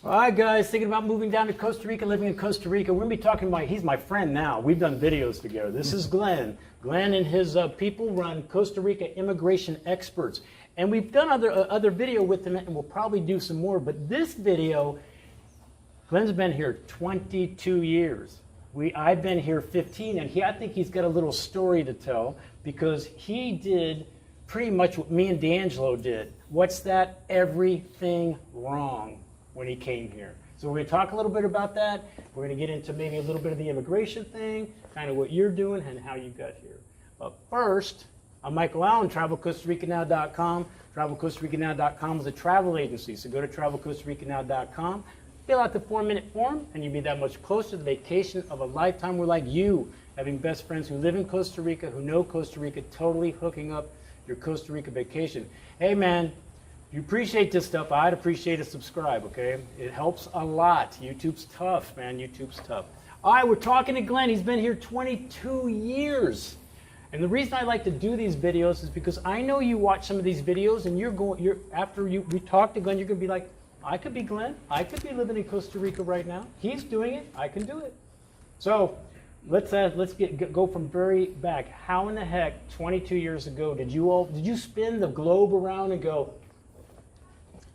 All right, guys, thinking about moving down to Costa Rica, living in Costa Rica. We're going to be talking about, he's my friend now. We've done videos together. This is Glenn. Glenn and his people run Costa Rica Immigration Experts. And we've done other video with them, and we'll probably do some more. But this video, Glenn's been here 22 years. I've been here 15, and I think he's got a little story to tell because he did pretty much what me and D'Angelo did. What's that? Everything wrong when he came here. So we're going to talk a little bit about that. We're going to get into maybe a little bit of the immigration thing, kind of what you're doing and how you got here. But first, I'm Michael Allen, TravelCostaRicaNow.com. TravelCostaRicaNow.com is a travel agency, so go to TravelCostaRicaNow.com, fill out the 4-minute form, and you'll be that much closer to the vacation of a lifetime. We're like you, having best friends who live in Costa Rica, who know Costa Rica, totally hooking up your Costa Rica vacation. Hey, man. If you appreciate this stuff, I'd appreciate a subscribe, okay? It helps a lot. YouTube's tough, man. YouTube's tough. All right, we're talking to Glenn. He's been here 22 years. And the reason I like to do these videos is because I know you watch some of these videos and we talk to Glenn, you're going to be like, I could be Glenn. I could be living in Costa Rica right now. He's doing it. I can do it. So let's go from very back. How in the heck, 22 years ago, did you spin the globe around and go,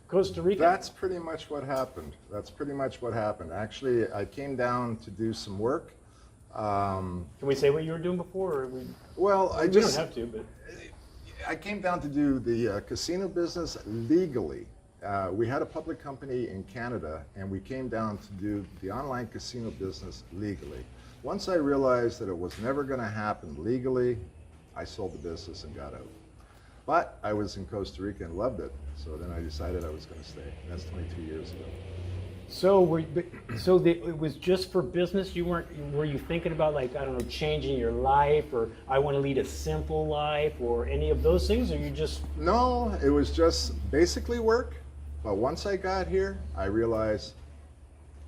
Costa Rica? That's pretty much what happened. Actually, I came down to do some work. Can we say what you were doing before? Well, we don't have to, but I came down to do the casino business legally. We had a public company in Canada, and we came down to do the online casino business legally. Once I realized that it was never going to happen legally, I sold the business and got out. But I was in Costa Rica and loved it, so then I decided I was going to stay. And that's 22 years ago. So it was just for business? Were you thinking about, like, I don't know, changing your life, or I want to lead a simple life, or any of those things, or you just? No, it was just basically work. But once I got here, I realized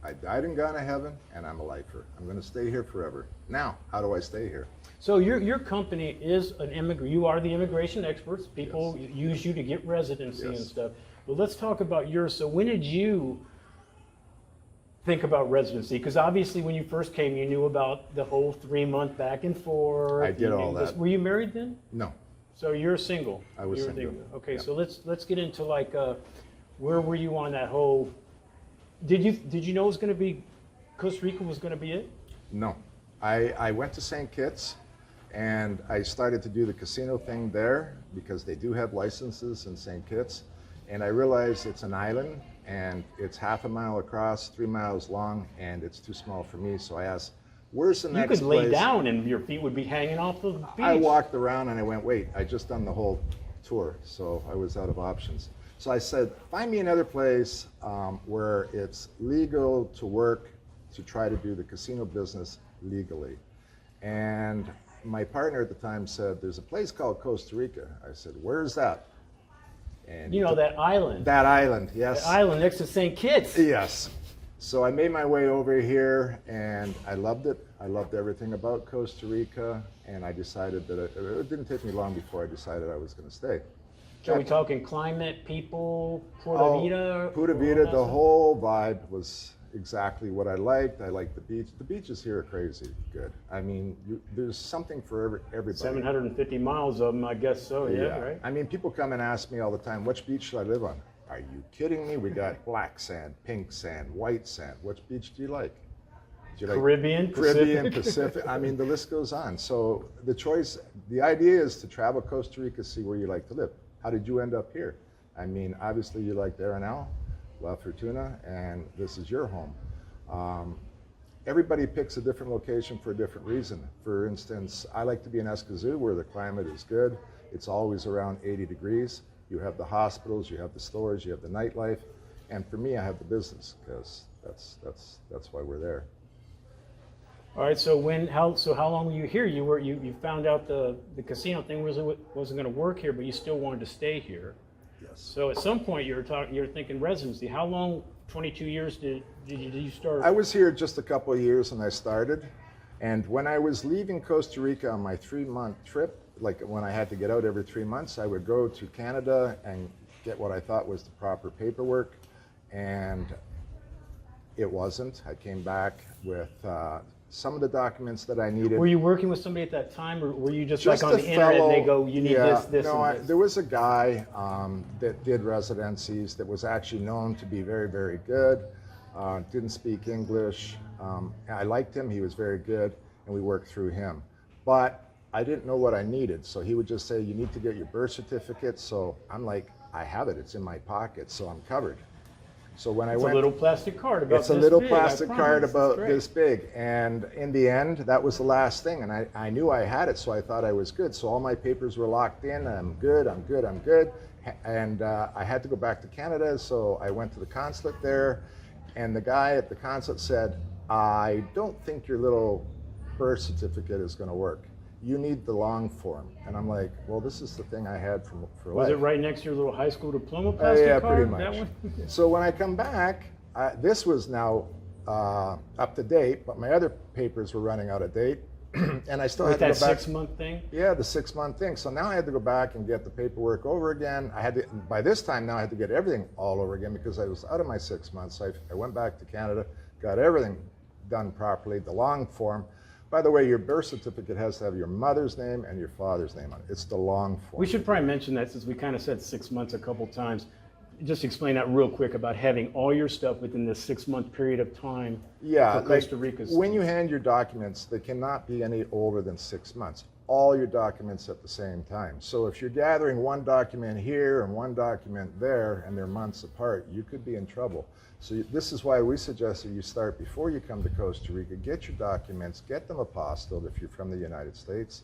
I died and gone to heaven, and I'm a lifer. I'm going to stay here forever. Now, how do I stay here? So your company is an immigrant. You are the immigration experts. People use you to get residency and stuff. But let's talk about yours. So when did you think about residency? Because obviously when you first came, you knew about the whole 3-month back and forth. I did all that. Were you married then? No. So you're single. I was single. Okay, yeah. so let's get into, like, where were you on that whole? Did you know it was going to be Costa Rica was going to be it? No. I went to St. Kitts. And I started to do the casino thing there because they do have licenses in St. Kitts. And I realized it's an island and it's half a mile across, 3 miles long, and it's too small for me. So I asked, where's the next place? You could lay down and your feet would be hanging off the beach. I walked around and I went, wait, I just done the whole tour. So I was out of options. So I said, find me another place where it's legal to work to try to do the casino business legally. And my partner at the time said, there's a place called Costa Rica. I said, where's that? And you know that island? That island, yes. That island next to St. Kitts. Yes. So I made my way over here and I loved it. I loved everything about Costa Rica, and I decided that it didn't take me long before I decided I was going to stay. So are we talking climate, people, Pura Vida? Pura Vida, the whole vibe was exactly what I liked. I liked the beach. The beaches here are crazy good. I mean, there's something for everybody. 750 miles of them, I guess so, yeah, right? I mean, people come and ask me all the time, which beach should I live on? Are you kidding me? We got black sand, pink sand, white sand. Which beach do you like? Do you like Caribbean, Pacific. I mean, the list goes on. So the idea is to travel Costa Rica, see where you like to live. How did you end up here? I mean, obviously you liked Arenal, La Fortuna, and this is your home. Everybody picks a different location for a different reason. For instance, I like to be in Escazú where the climate is good. It's always around 80 degrees. You have the hospitals, you have the stores, you have the nightlife. And for me, I have the business because that's why we're there. All right, so how long were you here? You found out the casino thing wasn't going to work here, but you still wanted to stay here. Yes. So at some point you're thinking residency. How long? 22 years did you start? I was here just a couple of years and I started. And when I was leaving Costa Rica on my 3-month trip, like when I had to get out every 3 months, I would go to Canada and get what I thought was the proper paperwork. And It wasn't. I came back with some of the documents that I needed. Were you working with somebody at that time, or were you just like on a the internet and they go, you need yeah, this, no, and this? there was a guy that did residencies that was actually known to be very, very good. Didn't speak English. I liked him. He was very good, and we worked through him. But I didn't know what I needed, so he would just say, you need to get your birth certificate. So I'm like, I have it. It's in my pocket, so I'm covered. So when It's a little plastic card about it's this a little big, plastic I card promise. about It's great. this big, and in the end, that was the last thing. And I knew I had it, so I thought I was good. So all my papers were locked in. I'm good. I'm good. I'm good. And I had to go back to Canada, so I went to the consulate there, and the guy at the consulate said, "I don't think your little birth certificate is going to work. You need the long form." And I'm like, well, this is the thing I had for Was life. it right next to your little high school diploma plastic Yeah, card? pretty That much. one? So when I come back, this was now up to date, but my other papers were running out of date, and I still With had to that go back. 6-month thing? Yeah, the 6-month thing. So now I had to go back and get the paperwork over again. I had to, by this time now I had to get everything all over again because I was out of my 6 months. I went back to Canada, got everything done properly, the long form. By the way, your birth certificate has to have your mother's name and your father's name on it. It's the long form. We should probably mention that since we kind of said 6 months a couple times. Just explain that real quick about having all your stuff within this 6-month period of time Yeah, for Costa Rica's. when you hand your documents, they cannot be any older than 6 months. All your documents at the same time. So if you're gathering one document here and one document there and they're months apart, you could be in trouble. So this is why we suggest that you start before you come to Costa Rica, get your documents, get them apostilled if you're from the United States,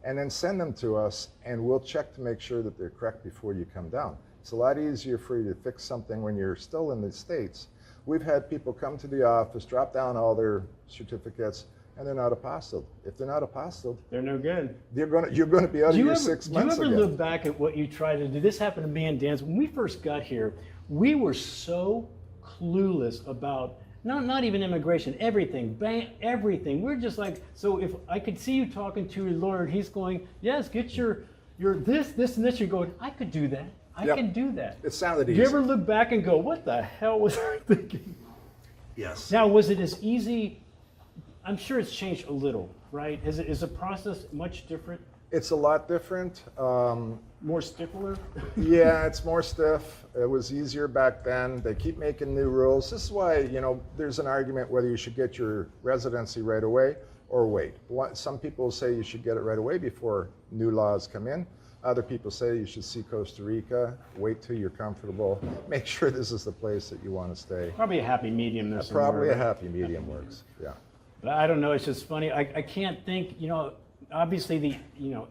and then send them to us and we'll check to make sure that they're correct before you come down. It's a lot easier for you to fix something when you're still in the States. We've had people come to the office, drop down all their certificates, and they're not apostilled. If they're not apostilled, They're no good. you're going to be out of your 6 months Do you ever again. look back at what you tried to do? This happened to me and Dan's. When we first got here, we were so clueless about not even immigration, everything, everything. We're just like, so if I could see you talking to your lawyer, he's going, yes, get your this, and this. You're going, I could do that. I Yep. can do that. It sounded Do easy. you ever look back and go, what the hell was I thinking? Yes. Now, was it as easy? I'm sure it's changed a little, right? Is the process much different? It's a lot different. More stickler? Yeah, it's more stiff. It was easier back then. They keep making new rules. This is why, there's an argument whether you should get your residency right away or wait. Some people say you should get it right away before new laws come in. Other people say you should see Costa Rica, wait till you're comfortable, make sure this is the place that you want to stay. Probably a happy medium there Probably somewhere. a happy medium works, yeah. But I don't know, it's just funny. I can't think, obviously the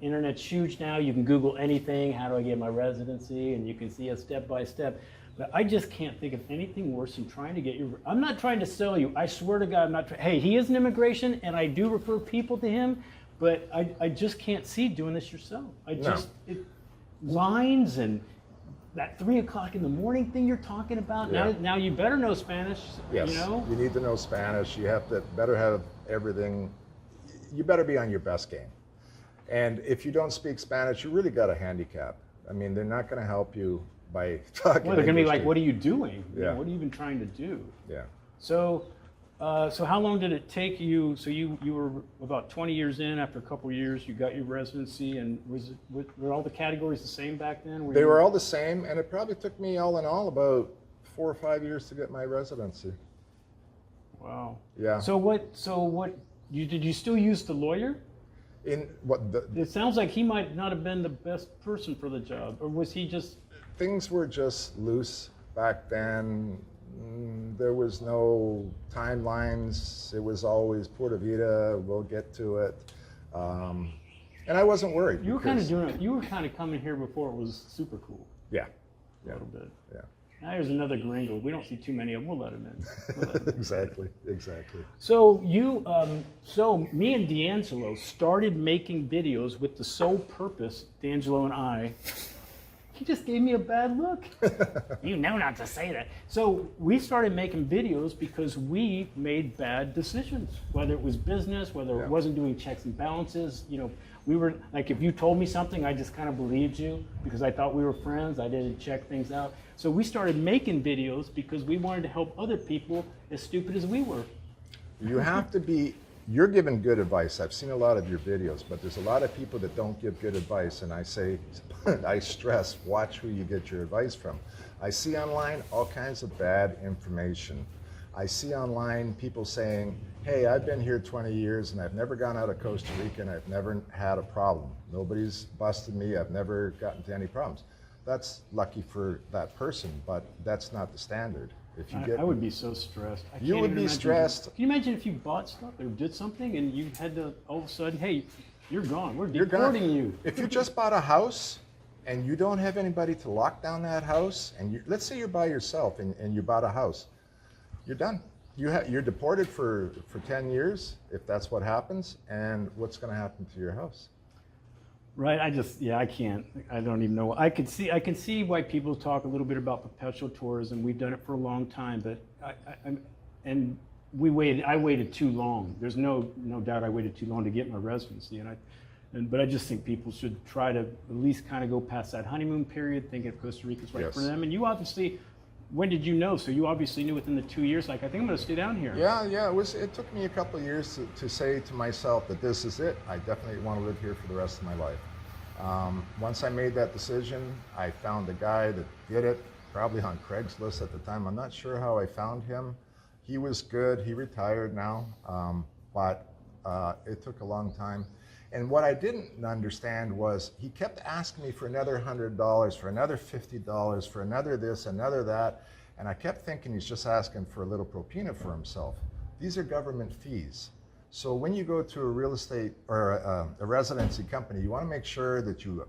internet's huge now. You can Google anything, how do I get my residency, and you can see a step by step. But I just can't think of anything worse than trying to get your, I'm not trying to sell you. I swear to God, I'm not trying. Hey, he is an immigration and I do refer people to him, but I just can't see doing this yourself. Lines and that 3 o'clock in the morning thing you're talking about. Yeah. Now you better know Spanish, Yes, you need to know Spanish. You better have everything. You better be on your best game. And if you don't speak Spanish, you really got a handicap. I mean, they're not going to help you by talking Well, they're going to be English like, to what are you doing? Yeah. What are you even trying to do? Yeah. So how long did it take you? So you were about 20 years in. After a couple of years, you got your residency, and were all the categories the same back then? They were all the same, and it probably took me all in all about 4 or 5 years to get my residency. Wow. Yeah. So what? Did you still use the lawyer? It sounds like he might not have been the best person for the job, or was he just? Things were just loose back then. There was no timelines. It was always Pura Vida. We'll get to it, and I wasn't worried. You were kind of doing it. You were kind of coming here before it was super cool. Yeah. A little bit. Yeah. Now there's another gringo. We don't see too many of them. We'll let him in. Exactly. So me and D'Angelo started making videos with the sole purpose, D'Angelo and I, he just gave me a bad look. You know not to say that. So we started making videos because we made bad decisions, whether it was business, whether it wasn't doing checks and balances. You know, we were like, if you told me something, I just kind of believed you because I thought we were friends. I didn't check things out. So we started making videos because we wanted to help other people as stupid as we were. You have to be, you're giving good advice. I've seen a lot of your videos, but there's a lot of people that don't give good advice. And I say, I stress, watch who you get your advice from. I see online all kinds of bad information. I see online people saying, hey, I've been here 20 years and I've never gone out of Costa Rica and I've never had a problem. Nobody's busted me. I've never gotten into any problems. That's lucky for that person, but that's not the standard. If you I would be so stressed. You would be stressed. Can you imagine if you bought stuff or did something and you had to all of a sudden, hey, you're gone. We're You're deporting gone. you. If you just bought a house and you don't have anybody to lock down that house, and let's say you're by yourself and you bought a house, you're done. You're deported for 10 years if that's what happens, and what's going to happen to your house? Right, I can't. I don't even know. I can see why people talk a little bit about perpetual tourism. We've done it for a long time, but I waited too long. There's no doubt I waited too long to get my residency, but I just think people should try to at least kind of go past that honeymoon period, thinking if Costa Rica's right for them. And you obviously, when did you know? So you obviously knew within the 2 years, like, I think I'm going to stay down here. Yeah, it took me a couple of years to say to myself that this is it. I definitely want to live here for the rest of my life. Once I made that decision, I found a guy that did it, probably on Craigslist at the time. I'm not sure how I found him. He was good. He retired now, but it took a long time. And what I didn't understand was he kept asking me for another $100, for another $50, for another this, another that. And I kept thinking he's just asking for a little propina for himself. These are government fees. So when you go to a real estate or a residency company, you want to make sure that you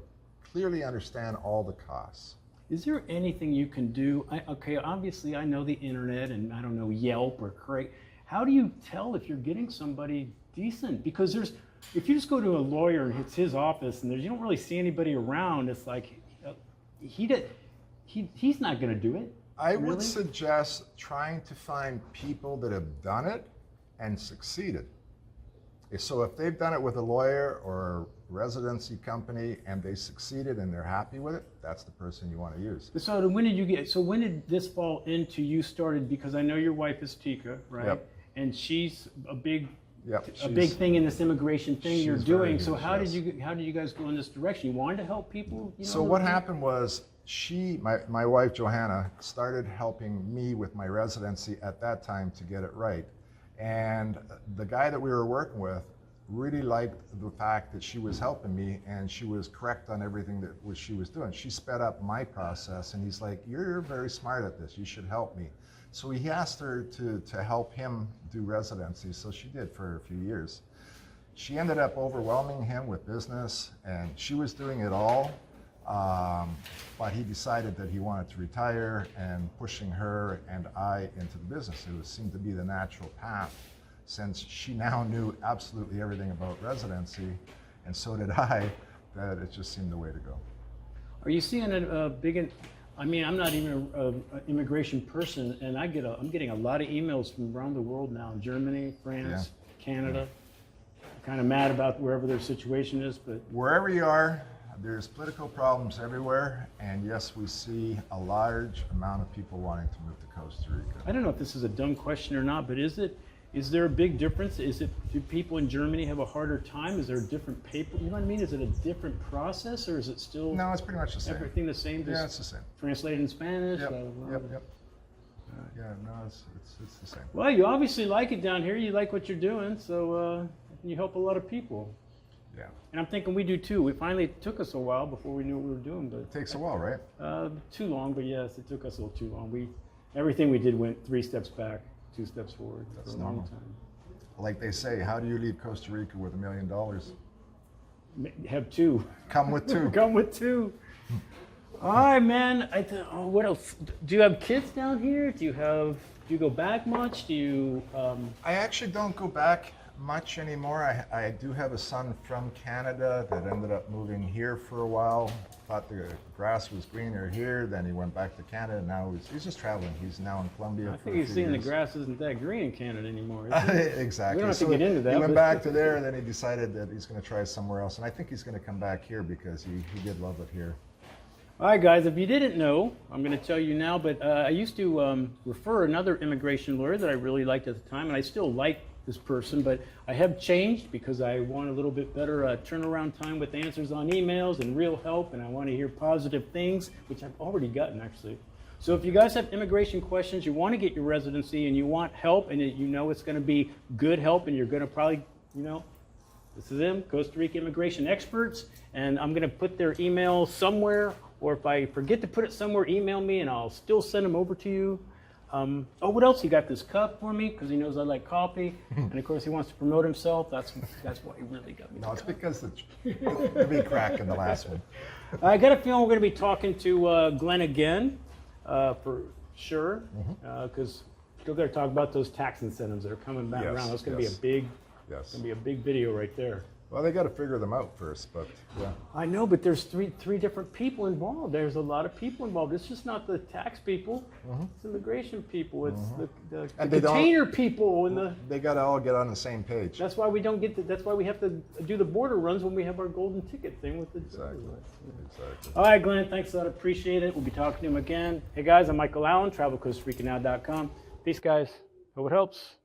clearly understand all the costs. Is there anything you can do? Okay, obviously I know the internet and I don't know, Yelp or Craig. How do you tell if you're getting somebody decent? Because if you just go to a lawyer and it's his office and you don't really see anybody around, it's like he's not going to do it. I would suggest trying to find people that have done it and succeeded. So if they've done it with a lawyer or a residency company and they succeeded and they're happy with it, that's the person you want to use. So when did this fall into you started? Because I know your wife is Tika, right? Yep. And she's a big Yep, big thing in this immigration thing you're doing. Huge, so how did you guys go in this direction? You wanted to help people? So what happened was my wife Johanna started helping me with my residency at that time to get it right. And the guy that we were working with really liked the fact that she was helping me and she was correct on everything that she was doing. She sped up my process and he's like, you're very smart at this, you should help me. So he asked her to help him do residency, so she did for a few years. She ended up overwhelming him with business and she was doing it all, but he decided that he wanted to retire and pushing her and I into the business. It seemed to be the natural path since she now knew absolutely everything about residency, and so did I, that it just seemed the way to go. Are you seeing a big, I mean, I'm not even an immigration person, and I'm getting a lot of emails from around the world now, Germany, France, Canada. I'm kind of mad about wherever their situation is, but. Wherever you are, there's political problems everywhere, and yes, we see a large amount of people wanting to move to Costa Rica. I don't know if this is a dumb question or not, but is there a big difference? Do people in Germany have a harder time? Is there a different paper? You know what I mean? Is it a different process, or is it still? No, it's pretty much the same. Everything the same? Yeah, it's the same. Translated in Spanish? Yep. Yeah, no, it's the same. Well, you obviously like it down here. You like what you're doing, so you help a lot of people. Yeah. And I'm thinking we do too. It took us a while before we knew what we were doing, but it takes a while, right? Too long, but yes, it took us a little too long. Everything we did went 3 steps back, 2 steps forward. That's for a long normal. time. Like they say, how do you leave Costa Rica with $1 million? Have 2. Come with 2. Come with 2. All right, man. What else? Do you have kids down here? Do you go back much? Do you? I actually don't go back much anymore. I do have a son from Canada that ended up moving here for a while. Thought the grass was greener here. Then he went back to Canada. Now he's just traveling. He's now in Colombia. I think he's seeing the grass isn't that green in Canada anymore. Is it? Exactly. We don't have to get into that. He went back to there, and then he decided that he's going to try somewhere else. And I think he's going to come back here because he did love it here. All right, guys, if you didn't know, I'm going to tell you now, but I used to refer another immigration lawyer that I really liked at the time, and I still like this person, but I have changed because I want a little bit better turnaround time with answers on emails and real help, and I want to hear positive things, which I've already gotten, actually. So if you guys have immigration questions, you want to get your residency, and you want help, and you know it's going to be good help, and you're going to probably, you know, this is them, Costa Rica Immigration Experts, and I'm going to put their email somewhere, or if I forget to put it somewhere, email me, and I'll still send them over to you. Oh, what else? He got this cup for me because he knows I like coffee, and of course he wants to promote himself. That's why he really got me. No, it's because the big crack in the last one. I got a feeling we're going to be talking to Glenn again, for sure, because still got to talk about those tax incentives that are coming back around. That's going to be going to be a big video right there. Well, they got to figure them out first, but yeah. I know, but there's three different people involved. There's a lot of people involved. It's just not the tax people. It's immigration people. It's the container people and the. They got to all get on the same page. That's why we don't get to. That's why we have to do the border runs when we have our golden ticket thing with the. Exactly. All right, Glenn. Thanks a lot. Appreciate it. We'll be talking to him again. Hey guys, I'm Michael Allen. TravelCostaRicaNow.com. Peace, guys. Hope it helps.